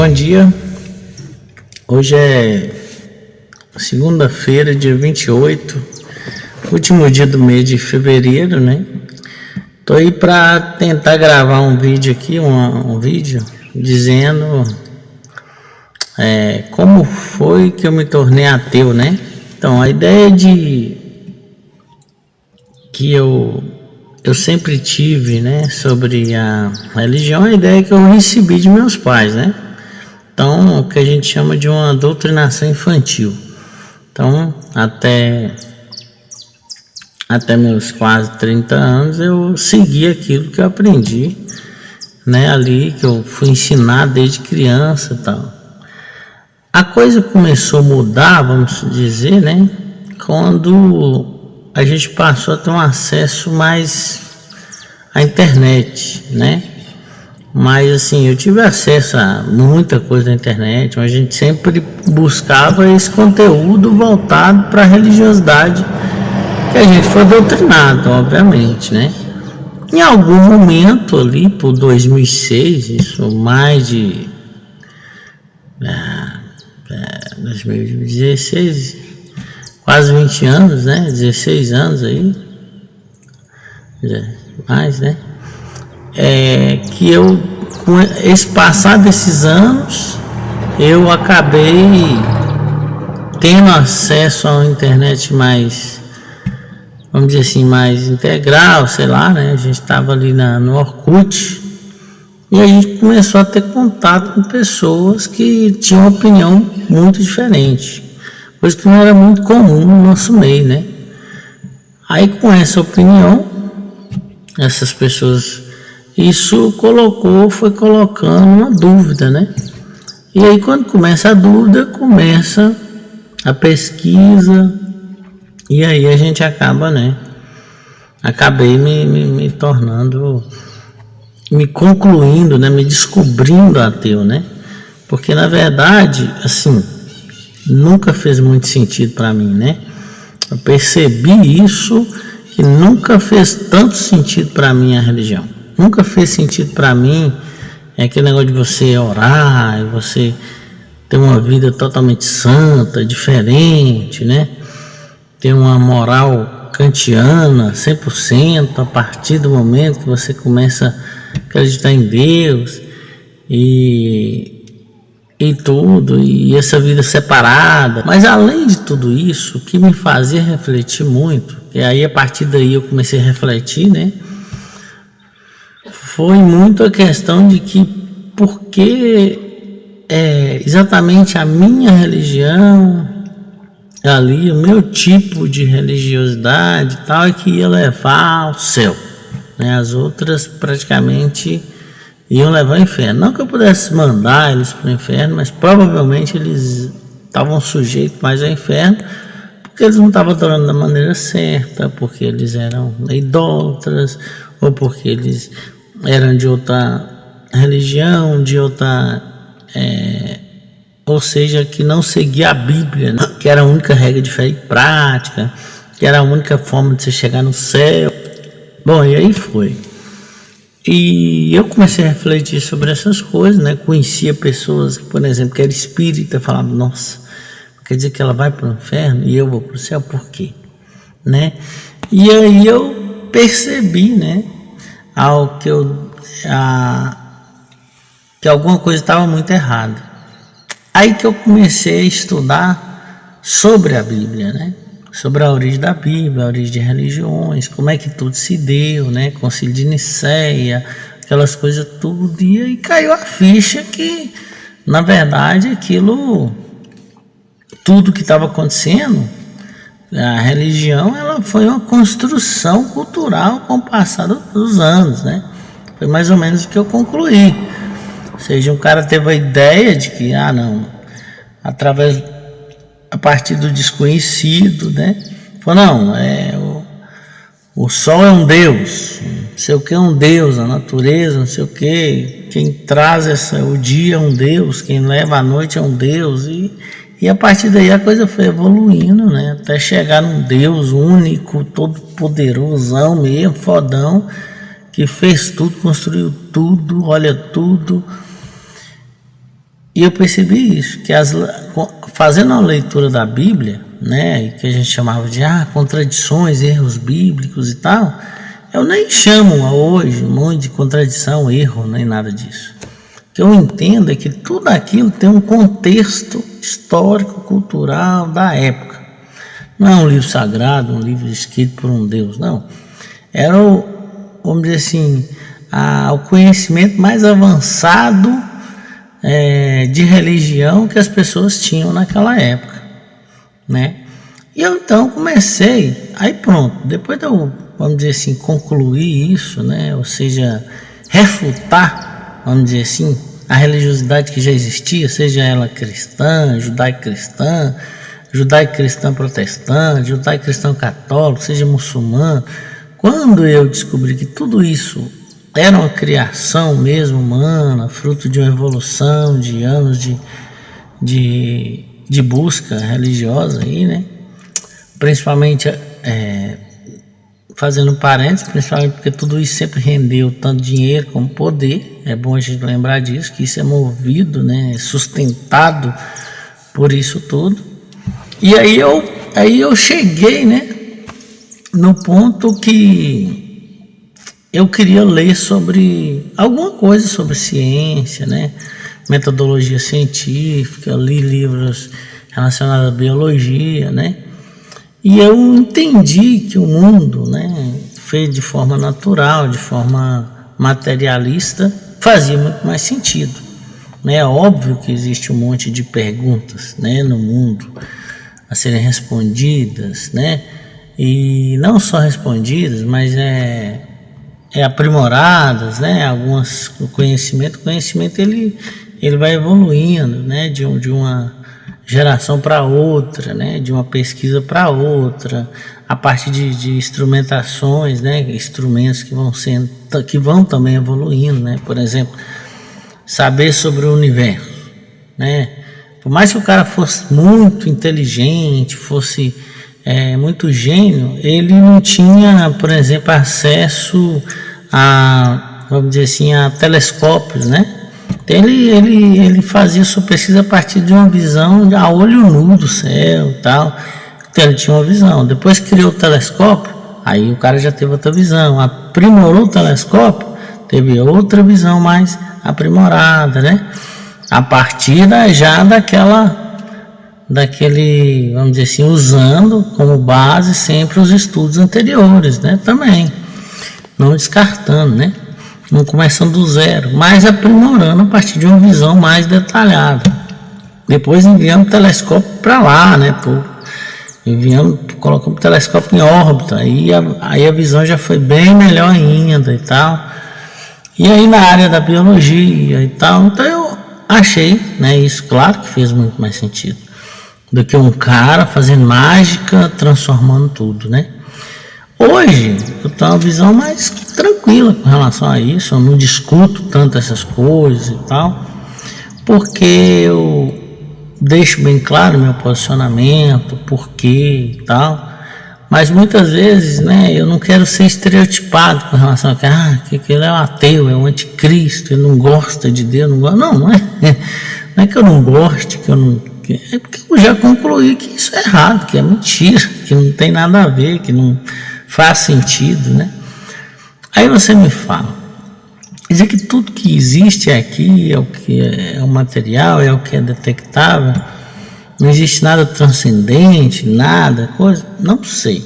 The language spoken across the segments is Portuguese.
Bom dia, hoje é segunda-feira, dia 28, último dia do mês de fevereiro, né? Tô aí para tentar gravar um vídeo aqui, um vídeo dizendo como foi que eu me tornei ateu, né? Então, a ideia que eu sempre tive, né, sobre a religião, a ideia que eu recebi de meus pais, né? Então, o que a gente chama de uma doutrinação infantil. Então, até meus quase 30 anos, eu segui aquilo que eu aprendi, né, ali, que eu fui ensinado desde criança e tal. A coisa começou a mudar, vamos dizer, né, quando a gente passou a ter um acesso mais à internet, né? Mas assim, eu tive acesso a muita coisa na internet, mas a gente sempre buscava esse conteúdo voltado para a religiosidade que a gente foi doutrinado, obviamente, né? Em algum momento ali, por 2006, isso mais de 2016, quase 20 anos, né? 16 anos aí, mais, né? Que eu, com esse passar desses anos, eu acabei tendo acesso à internet mais, vamos dizer assim, mais integral, sei lá, né? A gente estava ali no Orkut e a gente começou a ter contato com pessoas que tinham uma opinião muito diferente, coisa que não era muito comum no nosso meio, né? Aí, com essa opinião, essas pessoas, isso foi colocando uma dúvida, né? E aí, quando começa a dúvida, começa a pesquisa, e aí a gente acaba, né? Acabei me tornando, me concluindo, né? Me descobrindo ateu, né? Porque, na verdade, assim, nunca fez muito sentido para mim, né? Eu percebi isso, que nunca fez tanto sentido para mim a religião. Nunca fez sentido para mim aquele negócio de você orar, você ter uma vida totalmente santa, diferente, né? Ter uma moral kantiana 100% a partir do momento que você começa a acreditar em Deus e tudo, e essa vida separada. Mas além de tudo isso, o que me fazia refletir muito, e aí a partir daí eu comecei a refletir, né? Foi muito a questão de que porque exatamente a minha religião ali, o meu tipo de religiosidade e tal, é que ia levar ao céu, né? As outras praticamente iam levar ao inferno. Não que eu pudesse mandar eles para o inferno, mas provavelmente eles estavam sujeitos mais ao inferno, porque eles não estavam adorando da maneira certa, porque eles eram idólatras, ou porque eles eram de outra religião, de outra, ou seja, que não seguia a Bíblia, né? Que era a única regra de fé e prática, que era a única forma de você chegar no céu. Bom, e aí foi. E eu comecei a refletir sobre essas coisas, né? Conhecia pessoas, por exemplo, que era espírita, falavam, nossa, quer dizer que ela vai para o inferno e eu vou para o céu, por quê? Né? E aí eu percebi, né? Que alguma coisa estava muito errada. Aí que eu comecei a estudar sobre a Bíblia, né? Sobre a origem da Bíblia, a origem de religiões, como é que tudo se deu, né? Concílio de Nicéia, aquelas coisas tudo. E aí caiu a ficha que, na verdade, aquilo, tudo que estava acontecendo, a religião, ela foi uma construção cultural com o passar dos anos, né? Foi mais ou menos o que eu concluí. Ou seja, um cara teve a ideia de que, a partir do desconhecido, né? Falou, não, o sol é um Deus, não sei o que é um Deus, a natureza, não sei o que, quem traz o dia é um Deus, quem leva a noite é um Deus, e a partir daí a coisa foi evoluindo, né? Até chegar num Deus único, todo poderosão mesmo, fodão, que fez tudo, construiu tudo, olha tudo. E eu percebi isso, que fazendo a leitura da Bíblia, né, que a gente chamava de contradições, erros bíblicos e tal, eu nem chamo hoje muito de contradição, erro, nem nada disso. O que eu entendo é que tudo aquilo tem um contexto histórico, cultural da época. Não é um livro sagrado, um livro escrito por um Deus, não. Era vamos dizer assim, o conhecimento mais avançado de religião que as pessoas tinham naquela época, né? E eu então comecei, aí pronto, depois de eu, vamos dizer assim, concluir isso, né? Ou seja, refutar, vamos dizer assim, a religiosidade que já existia, seja ela cristã, judaico-cristã, judaico-cristã protestante, judaico-cristão católico, seja muçulmano. Quando eu descobri que tudo isso era uma criação mesmo humana, fruto de uma evolução de anos de busca religiosa aí, né? Principalmente fazendo parênteses, principalmente porque tudo isso sempre rendeu tanto dinheiro como poder. É bom a gente lembrar disso, que isso é movido, né, sustentado por isso tudo. E aí eu cheguei, né, no ponto que eu queria ler sobre alguma coisa sobre ciência, né, metodologia científica, li livros relacionados à biologia, né, e eu entendi que o mundo, né, feito de forma natural, de forma materialista, fazia muito mais sentido, né. É óbvio que existe um monte de perguntas, né, no mundo a serem respondidas, né, e não só respondidas, mas aprimoradas, né, algumas, o conhecimento ele vai evoluindo, né, de uma geração para outra, né, de uma pesquisa para outra, a partir de instrumentações, né, instrumentos que vão também evoluindo, né, por exemplo, saber sobre o universo, né, por mais que o cara fosse muito inteligente, fosse muito gênio, ele não tinha, por exemplo, acesso vamos dizer assim, a telescópios, né? Ele fazia sua pesquisa a partir de uma visão a olho nu do céu e tal. Então ele tinha uma visão. Depois criou o telescópio, aí o cara já teve outra visão. Aprimorou o telescópio, teve outra visão mais aprimorada, né? A partir daquele, vamos dizer assim, usando como base sempre os estudos anteriores, né? Também, não descartando, né? Não começando do zero, mas aprimorando a partir de uma visão mais detalhada. Depois enviamos o telescópio para lá, né? Colocamos o telescópio em órbita, aí a visão já foi bem melhor ainda e tal. E aí na área da biologia e tal, então eu achei, né, isso claro que fez muito mais sentido do que um cara fazendo mágica, transformando tudo, né? Hoje eu tenho uma visão mais tranquila com relação a isso, eu não discuto tanto essas coisas e tal, porque eu deixo bem claro meu posicionamento, porquê e tal, mas muitas vezes, né, eu não quero ser estereotipado com relação a que ele é um ateu, é um anticristo, ele não gosta de Deus, não é que eu não goste, é porque eu já concluí que isso é errado, que é mentira, que não tem nada a ver, que não faz sentido, né? Aí você me fala, dizer que tudo que existe aqui é o que é o material, é o que é detectável, não existe nada transcendente, nada, coisa, não sei.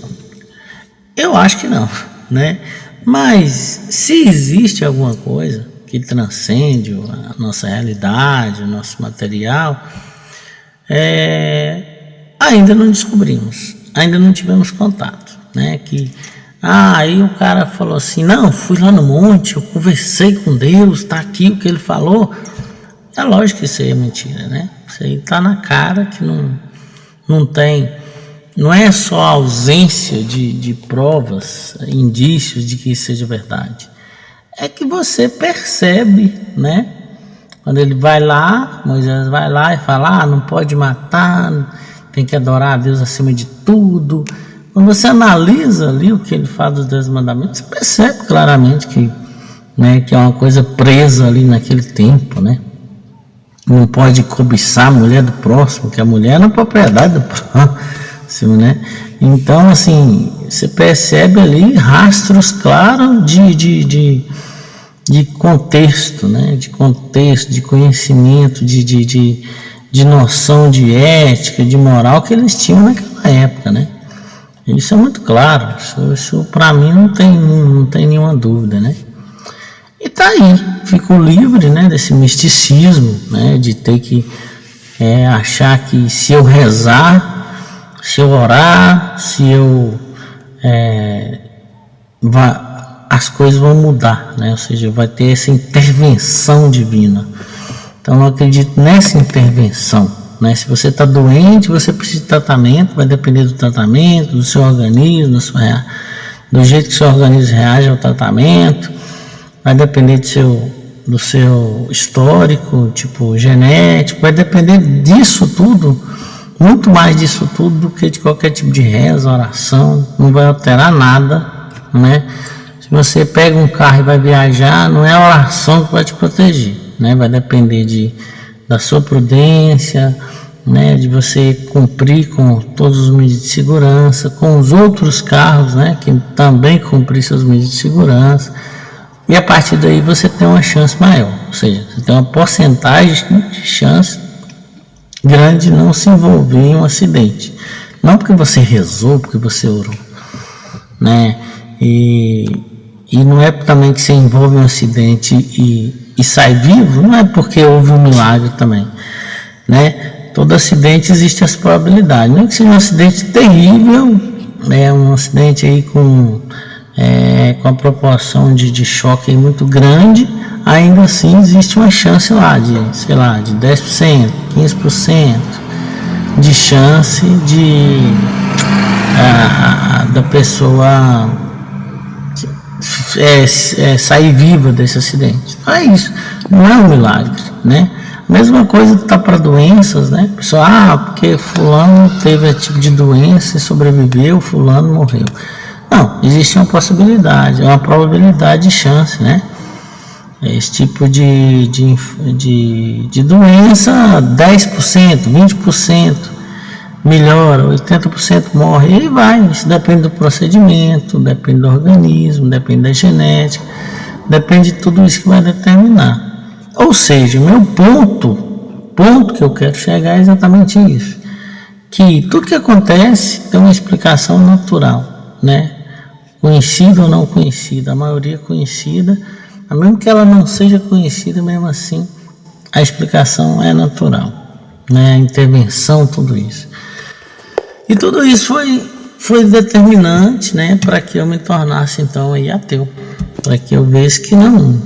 Eu acho que não, né? Mas se existe alguma coisa que transcende a nossa realidade, o nosso material, ainda não descobrimos, ainda não tivemos contato, né? Aí o cara falou assim, não, fui lá no monte, eu conversei com Deus, tá aqui o que ele falou. É lógico que isso aí é mentira, né? Isso aí tá na cara que não tem, não é só a ausência de provas, indícios de que isso seja verdade. É que você percebe, né? Quando ele vai lá, Moisés vai lá e fala, não pode matar, tem que adorar a Deus acima de tudo. Quando você analisa ali o que ele fala dos 10 mandamentos, você percebe claramente que é uma coisa presa ali naquele tempo, né? não pode cobiçar a mulher do próximo, que a mulher não é propriedade do próximo, né? Então, assim, você percebe ali rastros claros de contexto, né? De contexto, de conhecimento, de noção de ética, de moral que eles tinham naquela época, né? Isso é muito claro, isso para mim não tem nenhuma dúvida, né? E tá aí, fico livre, né, desse misticismo, né, de ter que achar que se eu rezar, se eu orar, se eu as coisas vão mudar, né? Ou seja, vai ter essa intervenção divina. Então eu acredito nessa intervenção, né? Se você está doente, você precisa de tratamento, vai depender do tratamento, do seu organismo, do jeito que o seu organismo reage ao tratamento, vai depender do seu histórico, tipo genético, vai depender disso tudo, muito mais disso tudo do que de qualquer tipo de reza, oração, não vai alterar nada, né? Se você pega um carro e vai viajar, não é a oração que vai te proteger, né? Vai depender da sua prudência, né? De você cumprir com todos os medidas de segurança, com os outros carros, né? Que também cumprir suas medidas de segurança. E a partir daí você tem uma chance maior, ou seja, você tem uma porcentagem de chance grande de não se envolver em um acidente. Não porque você rezou, porque você orou, né? E não é também que você envolve um acidente e sai vivo, não é porque houve um milagre também, né? Todo acidente existe as probabilidades, não é que seja um acidente terrível, né? Um acidente aí com a proporção de choque muito grande, ainda assim existe uma chance lá de 10%, 15% de chance da pessoa sair viva desse acidente. Então é isso, não é um milagre, né? Mesma coisa está para doenças, né? Pessoal, porque fulano teve esse tipo de doença e sobreviveu, fulano morreu. Não, existe uma possibilidade, uma probabilidade de chance, né? Esse tipo de doença, 10%, 20% melhora, 80% morre, e vai. Isso depende do procedimento, depende do organismo, depende da genética, depende de tudo isso que vai determinar. Ou seja, o meu ponto que eu quero chegar é exatamente isso, que tudo que acontece tem uma explicação natural, né? Conhecida ou não conhecida, a maioria conhecida, mesmo que ela não seja conhecida, mesmo assim a explicação é natural, né? A intervenção, tudo isso. E tudo isso foi determinante, né, para que eu me tornasse então aí ateu, para que eu veja que não.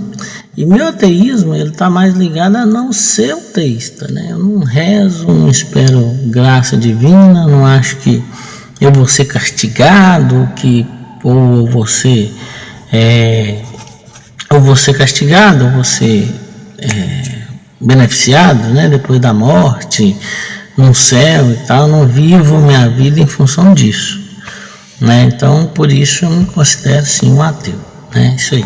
E meu ateísmo, ele está mais ligado a não ser ateísta, né? Eu não rezo, não espero graça divina, não acho que eu vou ser castigado, ou vou ser castigado, ou vou ser beneficiado, né, depois da morte, no céu e tal. Eu não vivo minha vida em função disso, né? Então, por isso eu me considero sim um ateu, né? Isso aí.